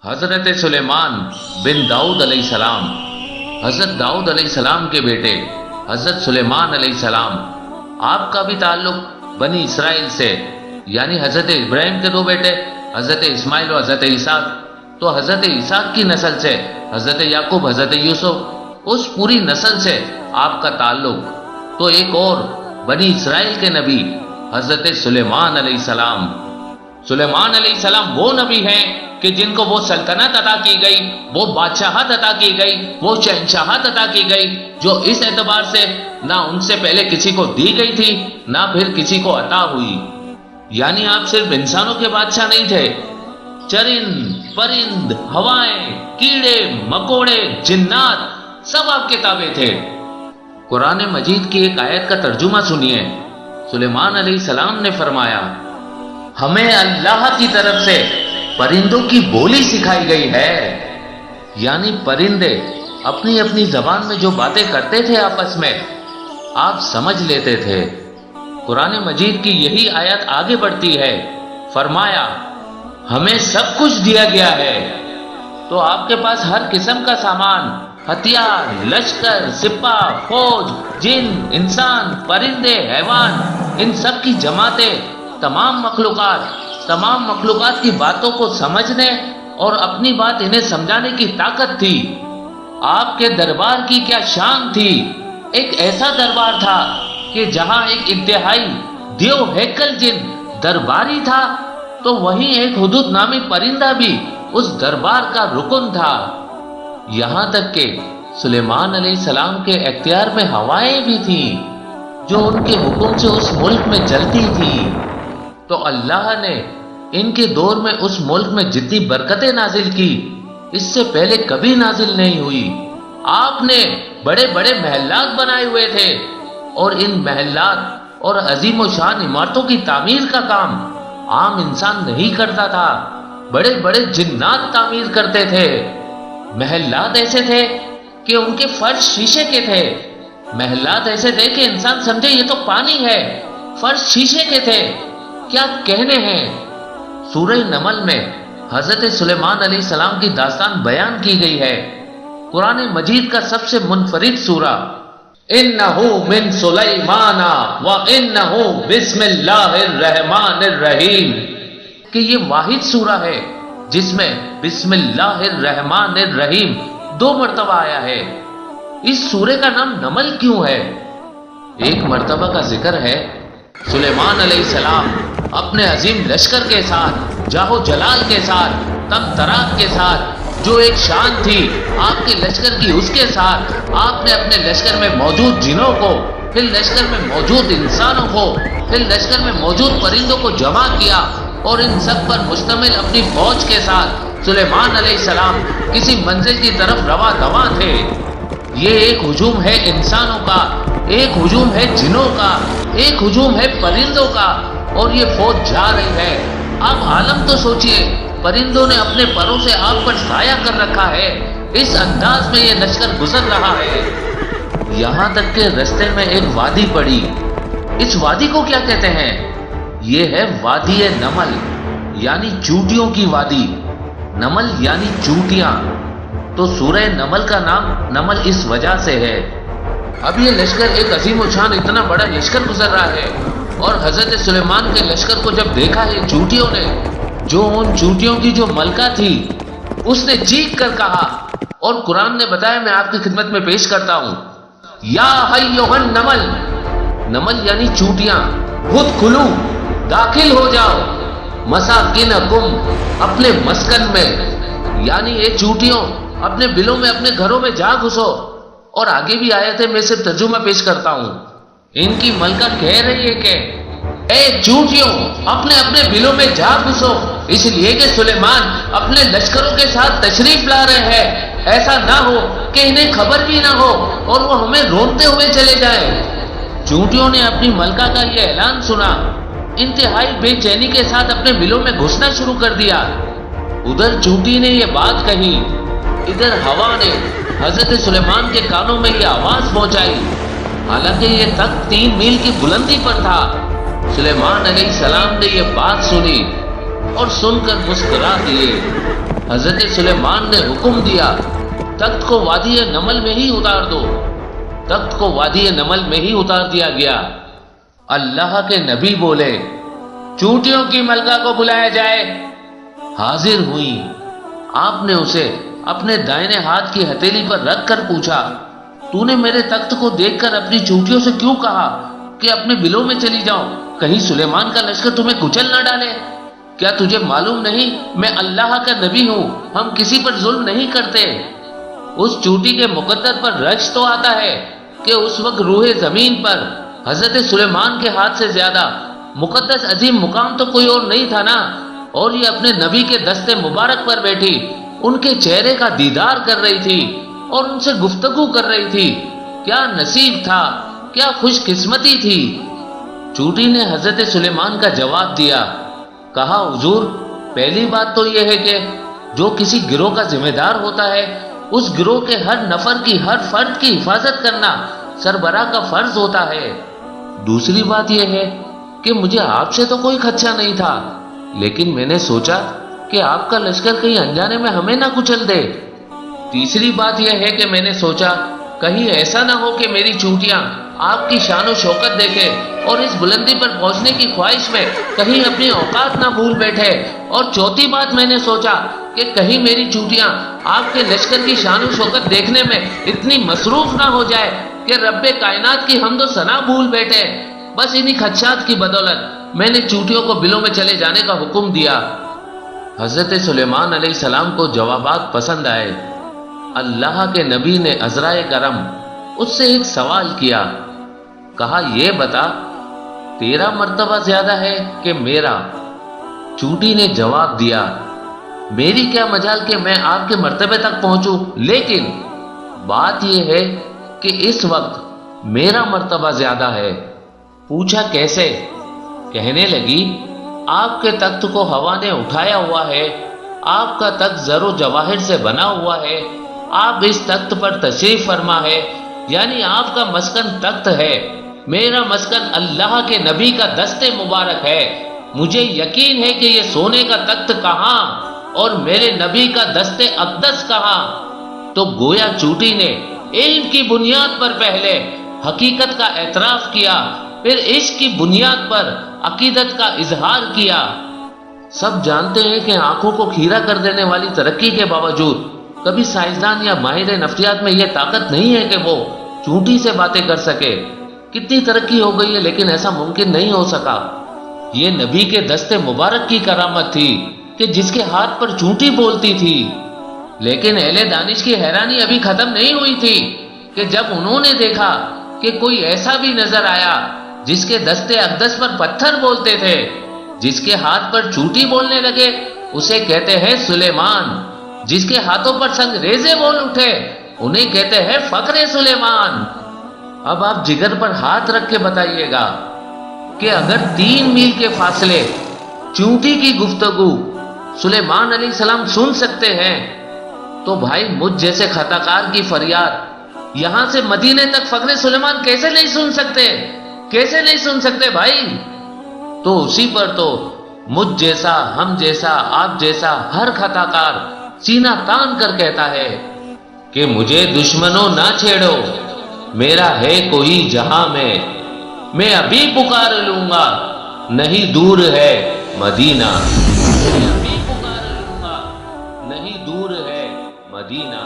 حضرت سلیمان بن داؤد علیہ السلام، حضرت داؤد علیہ السلام کے بیٹے حضرت سلیمان علیہ السلام، آپ کا بھی تعلق بنی اسرائیل سے، یعنی حضرت ابراہیم کے دو بیٹے حضرت اسماعیل و حضرت اسحاق، تو حضرت اسحاق کی نسل سے حضرت یعقوب، حضرت یوسف، اس پوری نسل سے آپ کا تعلق۔ تو ایک اور بنی اسرائیل کے نبی حضرت سلیمان علیہ السلام، سلیمان علیہ السلام وہ نبی ہیں کہ جن کو وہ سلطنت عطا کی گئی، وہ بادشاہت عطا کی گئی، وہ شہنشاہت عطا کی گئی جو اس اعتبار سے نہ ان سے پہلے کسی کو دی گئی تھی نہ پھر کسی کو عطا ہوئی۔ یعنی آپ صرف انسانوں کے بادشاہ نہیں تھے، چرند پرند، ہوائیں، کیڑے مکوڑے، جنات، سب آپ کے تابع تھے۔ قرآن مجید کی ایک آیت کا ترجمہ سنیے۔ سلیمان علیہ السلام نے فرمایا، ہمیں اللہ کی طرف سے پرندوں کی بولی سکھائی گئی ہے، یعنی پرندے اپنی اپنی زبان میں جو باتیں کرتے تھے آپس میں آپ سمجھ لیتے تھے۔ قرآن مجید کی یہی آیت آگے بڑھتی ہے، فرمایا ہمیں سب کچھ دیا گیا ہے، تو آپ کے پاس ہر قسم کا سامان، ہتھیار، لشکر، سپاہ، فوج، جن، انسان، پرندے، حیوان، ان سب کی جماعتیں، تمام مخلوقات کی باتوں کو سمجھنے اور اپنی بات انہیں سمجھانے کی طاقت تھی۔ آپ کے دربار کی کیا شان تھی، ایک ایسا دربار تھا کہ جہاں ایک انتہائی دیو ہیکل جن درباری تھا تو وہیں ایک حدود نامی پرندہ بھی اس دربار کا رکن تھا۔ یہاں تک کہ سلیمان علیہ السلام کے اختیار میں ہوائیں بھی تھیں جو ان کے حکم سے اس ملک میں چلتی تھی۔ تو اللہ نے ان کے دور میں اس ملک میں جتنی برکتیں نازل کی اس سے پہلے کبھی نازل نہیں ہوئی۔ آپ نے بڑے بڑے محلات بنائے ہوئے تھے اور ان محلات اور عظیم و شان عمارتوں کی تعمیر کا کام عام انسان نہیں کرتا تھا، بڑے بڑے جنات تعمیر کرتے تھے۔ محلات ایسے تھے کہ ان کے فرش شیشے کے تھے، محلات ایسے تھے کہ انسان سمجھے یہ تو پانی ہے، فرش شیشے کے تھے، کیا کہنے ہیں۔ سورہ نمل میں حضرت سلیمان علیہ السلام کی داستان بیان کی گئی ہے۔ قرآن مجید کا سب سے منفرد سورہ انہو من سلیمان وانہو بسم اللہ الرحمن الرحیم، کہ یہ واحد سورہ ہے جس میں بسم اللہ الرحمن الرحیم 2 مرتبہ آیا ہے۔ اس سورے کا نام نمل کیوں ہے؟ ایک مرتبہ کا ذکر ہے سلیمان علیہ السلام اپنے عظیم لشکر کے ساتھ، جاہ و جلال کے ساتھ، تم تراک کے ساتھ، جو ایک شان تھی آپ کے لشکر کی، اس کے ساتھ آپ نے اپنے لشکر میں موجود جنوں کو، پھر لشکر میں موجود انسانوں کو، پھر لشکر میں موجود پرندوں کو جمع کیا اور ان سب پر مشتمل اپنی فوج کے ساتھ سلیمان علیہ السلام کسی منزل کی طرف رواں دواں تھے۔ یہ ایک ہجوم ہے انسانوں کا، ایک ہجوم ہے جنوں کا، ایک ہجوم ہے پرندوں کا، اور یہ فوج جا رہی ہے۔ آپ عالم تو سوچئے، پرندوں نے اپنے پروں سے آپ پر سایہ کر رکھا ہے، اس انداز میں یہ لشکر گزر رہا ہے، یہاں تک کہ رستے میں ایک وادی پڑی۔ اس وادی کو کیا کہتے ہیں؟ یہ ہے وادی نمل، یعنی چوٹیوں کی وادی۔ نمل یعنی چوٹیاں، تو سورہ نمل کا نام نمل اس وجہ سے ہے۔ اب یہ لشکر ایک عظیم و شان اتنا بڑا لشکر گزر رہا ہے، اور حضرت سلیمان کے لشکر کو جب دیکھا ہے چوٹیوں نے، جو ان چوٹیوں کی جو ملکہ تھی اس نے چیخ کر کہا، اور قرآن نے بتایا، میں آپ کی خدمت میں پیش کرتا ہوں، یا ایھا النمل، نمل یعنی چوٹیاں، ادخلوا، داخل ہو جاؤ، مساکنکم، اپنے مسکن میں، یعنی اے چوٹیوں اپنے بلوں میں، اپنے گھروں میں جا گھسو۔ اور آگے بھی آیت ہے، میں سے ترجمہ پیش کرتا ہوں۔ ان کی ملکہ کہہ رہی ہے کہ اے چوٹیوں اپنے اپنے بلوں میں جا گھسو، اس لیے کہ سلیمان اپنے لشکروں کے ساتھ تشریف لا رہے ہیں، ایسا نہ ہو کہ انہیں خبر بھی نہ ہو اور وہ ہمیں رونتے ہوئے چلے جائیں۔ چوٹیوں نے اپنی ملکہ کا یہ اعلان سنا، انتہائی بے چینی کے ساتھ اپنے بلوں میں گھسنا شروع کر دیا۔ ادھر چوٹی نے یہ بات کہی، ادھر ہوا نے حضرت سلیمان کے کانوں میں یہ آواز پہنچائی، حالانکہ یہ تخت 3 میل کی بلندی پر تھا۔ سلیمان علیہ السلام نے یہ بات سنی اور سن کر مسکرا دیے۔ حضرت سلیمان نے حکم دیا تخت کو وادی نمل میں ہی اتار دو۔ تخت کو وادی نمل میں ہی اتار دیا گیا۔ اللہ کے نبی بولے چونٹیوں کی ملکہ کو بلایا جائے۔ حاضر ہوئی۔ آپ نے اسے اپنے دائنے ہاتھ کی ہتھیلی پر رکھ کر پوچھا تو نے میرے تخت کو دیکھ کر اپنی چونٹیوں سے کیوں کہا کہ اپنے بلوں میں چلی جاؤ، کہیں سلیمان کا لشکر تمہیں کچل نہ ڈالے؟ کیا تجھے معلوم نہیں میں اللہ کا نبی ہوں، ہم کسی پر ظلم نہیں کرتے؟ اس چونٹی کے مقدر پر رجز تو آتا ہے کہ اس وقت روح زمین پر حضرت سلیمان کے ہاتھ سے زیادہ مقدس عظیم مقام تو کوئی اور نہیں تھا نا، اور یہ اپنے نبی کے دستے مبارک پر بیٹھی ان کے چہرے کا دیدار کر رہی تھی اور ان سے گفتگو کر رہی تھی۔ کیا نصیب تھا، کیا خوش قسمتی تھی۔ چونٹی نے حضرت سلیمان کا جواب دیا، کہا حضور پہلی بات تو یہ ہے کہ جو کسی گروہ کا ذمہ دار ہوتا ہے اس گروہ کے ہر نفر کی، ہر فرد کی حفاظت کرنا سربراہ کا فرض ہوتا ہے۔ دوسری بات یہ ہے کہ مجھے آپ سے تو کوئی خدشہ نہیں تھا، لیکن میں نے سوچا کہ آپ کا لشکر کہیں انجانے میں ہمیں نہ کچل دے۔ تیسری بات یہ ہے کہ میں نے سوچا کہیں ایسا نہ ہو کہ میری چونٹیاں آپ کی شان و شوکت دیکھے اور اس بلندی پر پہنچنے کی خواہش میں کہیں اپنی اوقات نہ بھول بیٹھے۔ اور چوتھی بات میں نے سوچا کہ کہیں میری چونٹیاں آپ کے لشکر کی شان و شوکت دیکھنے میں اتنی مصروف نہ ہو جائے کہ رب کائنات کی حمد و ثنا بھول بیٹھے۔ بس انہی خدشات کی بدولت میں نے چونٹیوں کو بلوں میں چلے جانے کا حکم دیا۔ حضرت سلیمان علیہ السلام کو جوابات پسند آئے۔ اللہ کے نبی نے عذرائے کرم اس سے ایک سوال کیا، کہا یہ بتا تیرا مرتبہ زیادہ ہے کہ میرا؟ چونٹی نے جواب دیا میری کیا مجال کہ میں آپ کے مرتبے تک پہنچوں، لیکن بات یہ ہے کہ اس وقت میرا مرتبہ زیادہ ہے۔ پوچھا کیسے؟ کہنے لگی آپ کے تخت کو ہوا نے اٹھایا ہوا ہے، آپ کا تخت زر و جواہر سے بنا ہوا ہے، آپ اس تخت پر تشریف فرما ہے، یعنی آپ کا مسکن تخت ہے، میرا مسکن اللہ کے نبی کا دست مبارک ہے۔ مجھے یقین ہے کہ یہ سونے کا تخت کہاں اور میرے نبی کا دست اقدس کہاں؟ تو گویا چونٹی نے علم کی بنیاد پر پہلے حقیقت کا اعتراف کیا، پھر عشق کی بنیاد پر عقیدت کا اظہار کیا۔ سب جانتے ہیں کہ آنکھوں کو کھیرا کر دینے والی ترقی کے باوجود کبھی سائنسدان یا ماہر نفسیات میں یہ طاقت نہیں ہے کہ وہ چونٹی سے باتیں کر سکے۔ کتنی ترقی ہو گئی ہے لیکن ایسا ممکن نہیں ہو سکا۔ یہ نبی کے دست مبارک کی کرامت تھی کہ جس کے ہاتھ پر چونٹی بولتی تھی۔ لیکن اہل دانش کی حیرانی ابھی ختم نہیں ہوئی تھی کہ جب انہوں نے دیکھا کہ کوئی ایسا بھی نظر آیا جس کے دست اقدس پر پتھر بولتے تھے، جس کے ہاتھ پر چونٹی بولنے لگے اسے کہتے ہیں سلیمان، جس کے ہاتھوں پر سنگ ریزے بول اٹھے انہیں کہتے ہیں فخر سلیمان۔ اب آپ جگر پر ہاتھ رکھ کے بتائیے گا کہ اگر 3 میل کے فاصلے چونٹی کی گفتگو سلیمان علیہ السلام سن سکتے ہیں تو بھائی مجھ جیسے خطا کار کی فریاد یہاں سے مدینے تک فخر سلیمان کیسے نہیں سن سکتے؟ کیسے نہیں سن سکتے بھائی؟ تو اسی پر تو مجھ جیسا، ہم جیسا، آپ جیسا ہر خطا کار سینہ تان کر کہتا ہے کہ مجھے دشمنوں نہ چھیڑو، میرا ہے کوئی جہاں میں ابھی پکار لوں گا، نہیں دور ہے مدینہ، میں ابھی پکار لوں گا، نہیں دور ہے مدینہ۔